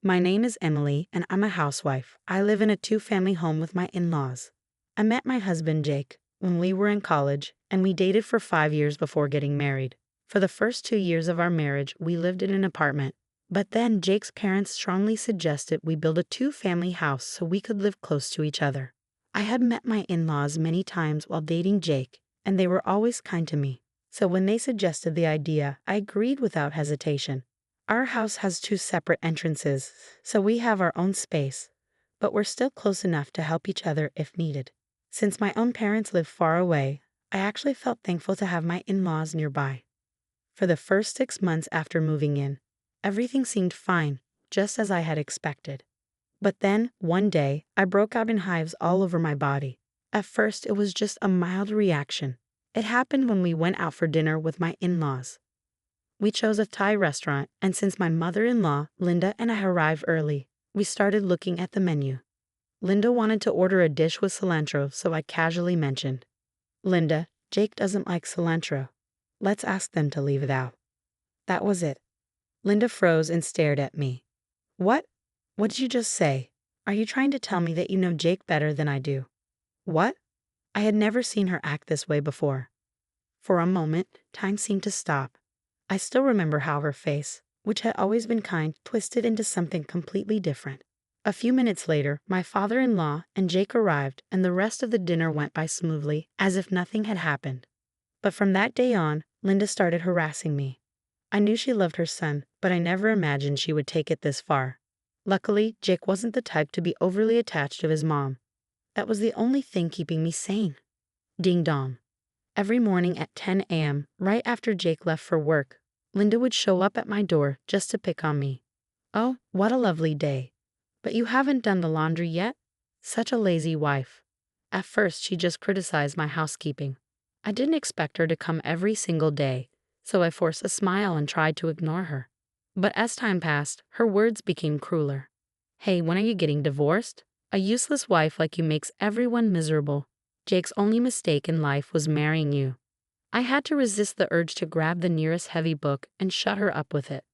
My name is Emily, and I'm a housewife. I live in a two-family home with my in-laws. I met my husband, Jake, when we were in college, and we dated for 5 years before getting married. For the first 2 years of our marriage, we lived in an apartment. But then Jake's parents strongly suggested we build a two-family house so we could live close to each other. I had met my in-laws many times while dating Jake, and they were always kind to me. So when they suggested the idea, I agreed without hesitation. Our house has two separate entrances, so we have our own space, but we're still close enough to help each other if needed. Since my own parents live far away, I actually felt thankful to have my in-laws nearby. For the first 6 months after moving in, everything seemed fine, just as I had expected. But then, one day, I broke out in hives all over my body. At first, it was just a mild reaction. It happened when we went out for dinner with my in-laws. We chose a Thai restaurant, and since my mother-in-law, Linda, and I arrived early, we started looking at the menu. Linda wanted to order a dish with cilantro, so I casually mentioned, "Linda, Jake doesn't like cilantro. Let's ask them to leave it out." That was it. Linda froze and stared at me. "What? What did you just say? Are you trying to tell me that you know Jake better than I do?" "What?" I had never seen her act this way before. For a moment, time seemed to stop. I still remember how her face, which had always been kind, twisted into something completely different. A few minutes later, my father-in-law and Jake arrived, and the rest of the dinner went by smoothly, as if nothing had happened. But from that day on, Linda started harassing me. I knew she loved her son, but I never imagined she would take it this far. Luckily, Jake wasn't the type to be overly attached to his mom. That was the only thing keeping me sane. Ding dong. Every morning at 10 a.m., right after Jake left for work, Linda would show up at my door just to pick on me. "Oh, what a lovely day. But you haven't done the laundry yet? Such a lazy wife." At first, she just criticized my housekeeping. I didn't expect her to come every single day, so I forced a smile and tried to ignore her. But as time passed, her words became crueler. "Hey, when are you getting divorced? A useless wife like you makes everyone miserable. Jake's only mistake in life was marrying you." I had to resist the urge to grab the nearest heavy book and shut her up with it.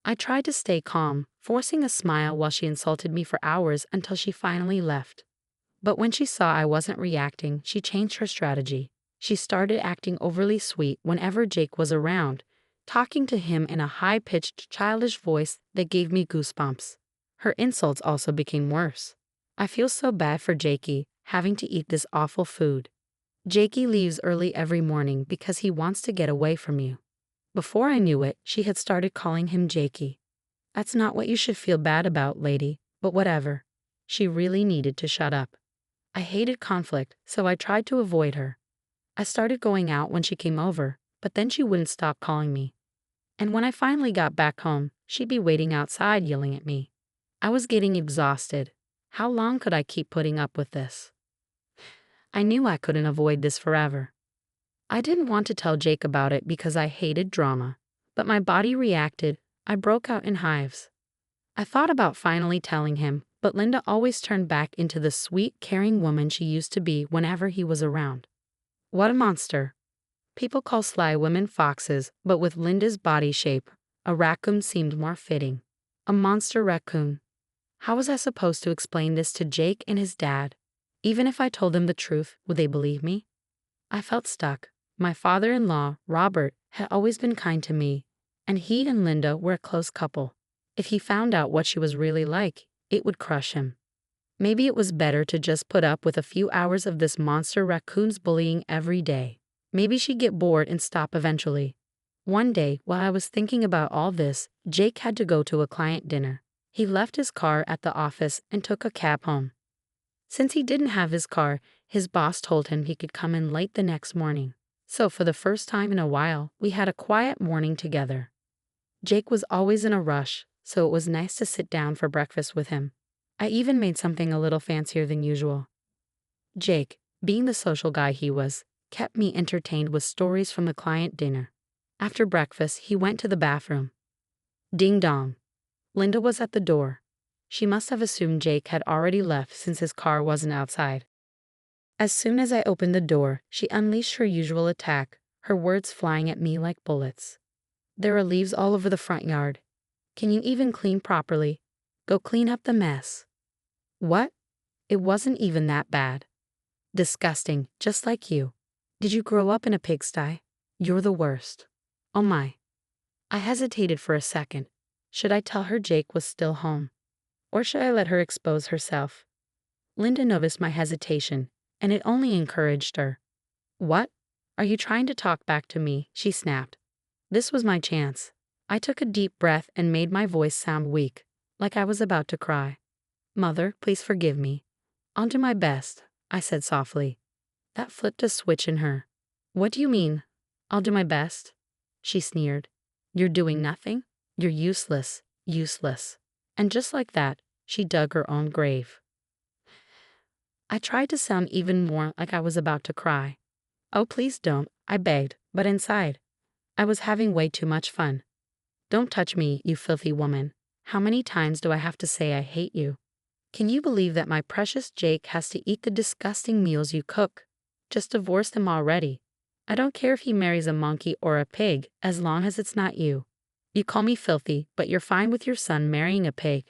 I tried to stay calm, forcing a smile while she insulted me for hours until she finally left. But when she saw I wasn't reacting, she changed her strategy. She started acting overly sweet whenever Jake was around, talking to him in a high-pitched, childish voice that gave me goosebumps. Her insults also became worse. "I feel so bad for Jakey, having to eat this awful food. Jakey leaves early every morning because he wants to get away from you." Before I knew it, she had started calling him Jakey. "That's not what you should feel bad about, lady, but whatever." She really needed to shut up. I hated conflict, so I tried to avoid her. I started going out when she came over, but then she wouldn't stop calling me. And when I finally got back home, she'd be waiting outside yelling at me. I was getting exhausted. How long could I keep putting up with this? I knew I couldn't avoid this forever. I didn't want to tell Jake about it because I hated drama, but my body reacted. I broke out in hives. I thought about finally telling him, but Linda always turned back into the sweet, caring woman she used to be whenever he was around. What a monster. People call sly women foxes, but with Linda's body shape, a raccoon seemed more fitting. A monster raccoon. How was I supposed to explain this to Jake and his dad? Even if I told them the truth, would they believe me? I felt stuck. My father-in-law, Robert, had always been kind to me, and he and Linda were a close couple. If he found out what she was really like, it would crush him. Maybe it was better to just put up with a few hours of this monster raccoon's bullying every day. Maybe she'd get bored and stop eventually. One day, while I was thinking about all this, Jake had to go to a client dinner. He left his car at the office and took a cab home. Since he didn't have his car, his boss told him he could come in late the next morning. So for the first time in a while, we had a quiet morning together. Jake was always in a rush, so it was nice to sit down for breakfast with him. I even made something a little fancier than usual. Jake, being the social guy he was, kept me entertained with stories from the client dinner. After breakfast, he went to the bathroom. Ding dong. Linda was at the door. She must have assumed Jake had already left since his car wasn't outside. As soon as I opened the door, she unleashed her usual attack, her words flying at me like bullets. "There are leaves all over the front yard. Can you even clean properly? Go clean up the mess. What? It wasn't even that bad. Disgusting, just like you. Did you grow up in a pigsty? You're the worst. Oh my. I hesitated for a second. Should I tell her Jake was still home? Or should I let her expose herself? Linda noticed my hesitation, and it only encouraged her. What? Are you trying to talk back to me? She snapped. This was my chance. I took a deep breath and made my voice sound weak, like I was about to cry. Mother, please forgive me. I'll do my best, I said softly. That flipped a switch in her. What do you mean? I'll do my best? She sneered. You're doing nothing? You're useless, useless. And just like that, she dug her own grave. I tried to sound even more like I was about to cry. Oh, please don't, I begged, but inside, I was having way too much fun. Don't touch me, you filthy woman. How many times do I have to say I hate you? Can you believe that my precious Jake has to eat the disgusting meals you cook? Just divorce him already. I don't care if he marries a monkey or a pig, as long as it's not you. You call me filthy, but you're fine with your son marrying a pig.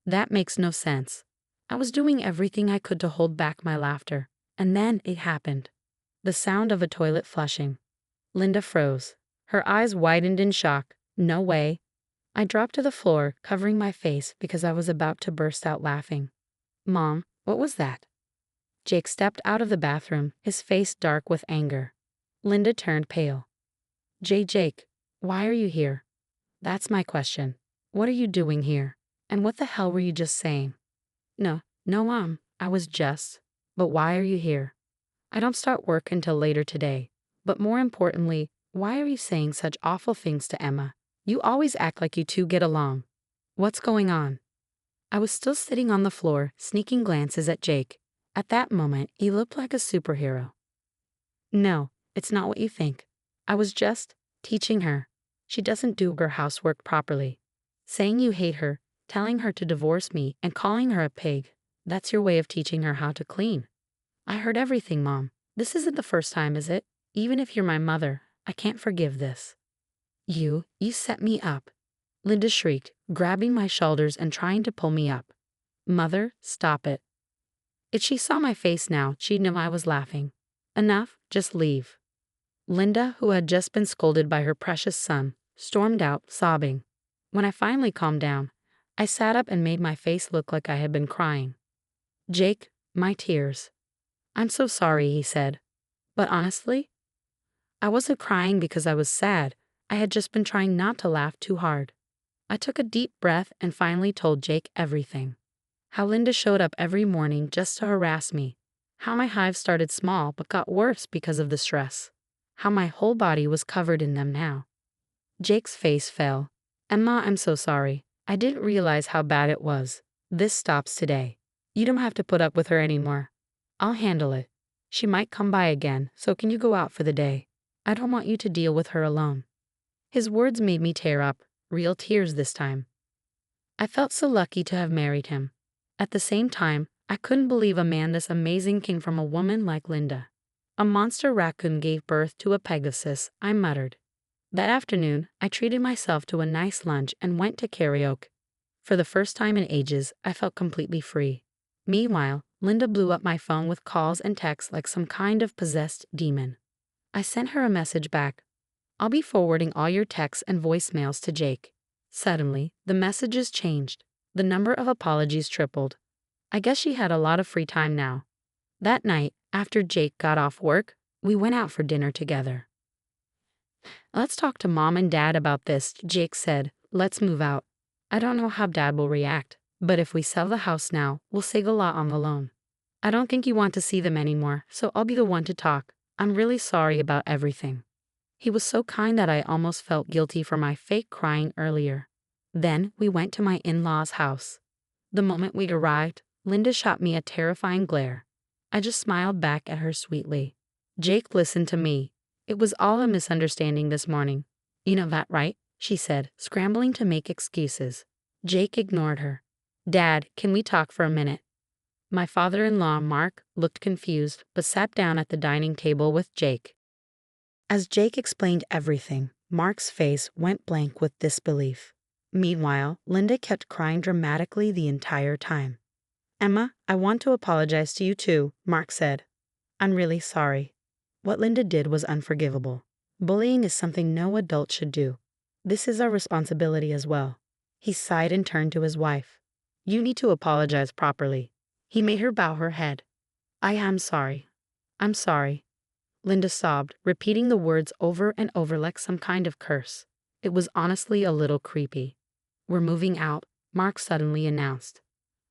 That makes no sense. I was doing everything I could to hold back my laughter, and then it happened. The sound of a toilet flushing. Linda froze. Her eyes widened in shock. No way. I dropped to the floor, covering my face because I was about to burst out laughing. Mom, what was that? Jake stepped out of the bathroom, his face dark with anger. Linda turned pale. Jake, why are you here? That's my question. What are you doing here? And what the hell were you just saying? No, Mom, I was just. But why are you here? I don't start work until later today. But more importantly, why are you saying such awful things to Emma? You always act like you two get along. What's going on? I was still sitting on the floor, sneaking glances at Jake. At that moment, he looked like a superhero. No, it's not what you think. I was just teaching her. She doesn't do her housework properly. Saying you hate her, telling her to divorce me, and calling her a pig. That's your way of teaching her how to clean. I heard everything, Mom. This isn't the first time, is it? Even if you're my mother, I can't forgive this. You set me up. Linda shrieked, grabbing my shoulders and trying to pull me up. Mother, stop it. If she saw my face now, she'd know I was laughing. Enough, just leave. Linda, who had just been scolded by her precious son, stormed out, sobbing. When I finally calmed down, I sat up and made my face look like I had been crying. Jake, my tears. I'm so sorry, he said. But honestly, I wasn't crying because I was sad. I had just been trying not to laugh too hard. I took a deep breath and finally told Jake everything. How Linda showed up every morning just to harass me. How my hives started small but got worse because of the stress. How my whole body was covered in them now. Jake's face fell. Emma, I'm so sorry. I didn't realize how bad it was. This stops today. You don't have to put up with her anymore. I'll handle it. She might come by again, so can you go out for the day? I don't want you to deal with her alone. His words made me tear up, real tears this time. I felt so lucky to have married him. At the same time, I couldn't believe a man this amazing came from a woman like Linda. A monster raccoon gave birth to a Pegasus, I muttered. That afternoon, I treated myself to a nice lunch and went to karaoke. For the first time in ages, I felt completely free. Meanwhile, Linda blew up my phone with calls and texts like some kind of possessed demon. I sent her a message back. I'll be forwarding all your texts and voicemails to Jake. Suddenly, the messages changed. The number of apologies tripled. I guess she had a lot of free time now. That night, after Jake got off work, we went out for dinner together. Let's talk to Mom and Dad about this, Jake said. Let's move out. I don't know how Dad will react, but if we sell the house now, we'll save a lot on the loan. I don't think you want to see them anymore, so I'll be the one to talk. I'm really sorry about everything. He was so kind that I almost felt guilty for my fake crying earlier. Then we went to my in-laws' house. The moment we arrived, Linda shot me a terrifying glare. I just smiled back at her sweetly. Jake listened to me. It was all a misunderstanding this morning. You know that, right? She said, scrambling to make excuses. Jake ignored her. Dad, can we talk for a minute? My father-in-law, Mark, looked confused, but sat down at the dining table with Jake. As Jake explained everything, Mark's face went blank with disbelief. Meanwhile, Linda kept crying dramatically the entire time. Emma, I want to apologize to you too, Mark said. I'm really sorry. What Linda did was unforgivable. Bullying is something no adult should do. This is our responsibility as well. He sighed and turned to his wife. You need to apologize properly. He made her bow her head. I am sorry. I'm sorry. Linda sobbed, repeating the words over and over like some kind of curse. It was honestly a little creepy. We're moving out, Mark suddenly announced.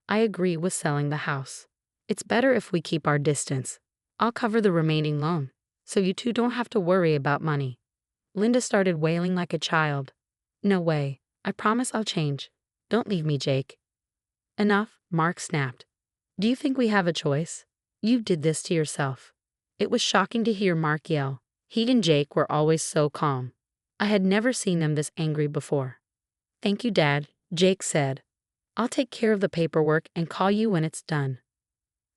I agree with selling the house. It's better if we keep our distance. I'll cover the remaining loan, so you two don't have to worry about money. Linda started wailing like a child. No way. I promise I'll change. Don't leave me, Jake. Enough, Mark snapped. Do you think we have a choice? You did this to yourself. It was shocking to hear Mark yell. He and Jake were always so calm. I had never seen them this angry before. Thank you, Dad, Jake said. I'll take care of the paperwork and call you when it's done.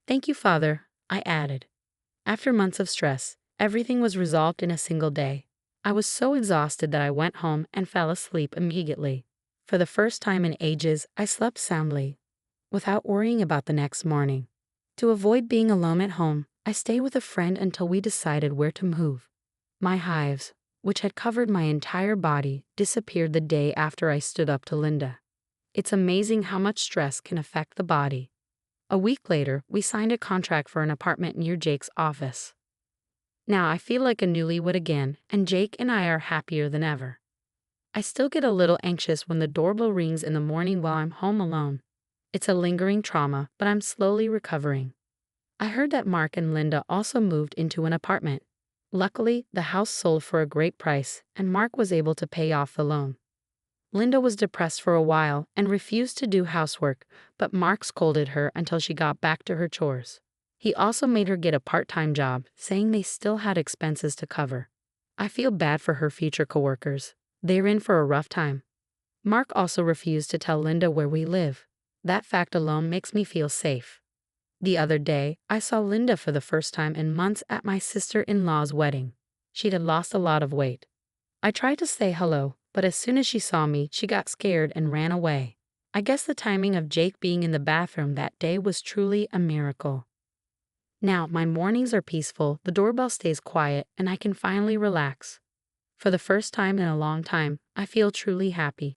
Thank you, Father, I added. After months of stress, everything was resolved in a single day. I was so exhausted that I went home and fell asleep immediately. For the first time in ages, I slept soundly, without worrying about the next morning. To avoid being alone at home, I stayed with a friend until we decided where to move. My hives, which had covered my entire body, disappeared the day after I stood up to Linda. It's amazing how much stress can affect the body. A week later, we signed a contract for an apartment near Jake's office. Now I feel like a newlywed again, and Jake and I are happier than ever. I still get a little anxious when the doorbell rings in the morning while I'm home alone. It's a lingering trauma, but I'm slowly recovering. I heard that Mark and Linda also moved into an apartment. Luckily, the house sold for a great price, and Mark was able to pay off the loan. Linda was depressed for a while and refused to do housework, but Mark scolded her until she got back to her chores. He also made her get a part-time job, saying they still had expenses to cover. I feel bad for her future coworkers. They're in for a rough time. Mark also refused to tell Linda where we live. That fact alone makes me feel safe. The other day, I saw Linda for the first time in months at my sister-in-law's wedding. She'd lost a lot of weight. I tried to say hello, but as soon as she saw me, she got scared and ran away. I guess the timing of Jake being in the bathroom that day was truly a miracle. Now, my mornings are peaceful, the doorbell stays quiet, and I can finally relax. For the first time in a long time, I feel truly happy.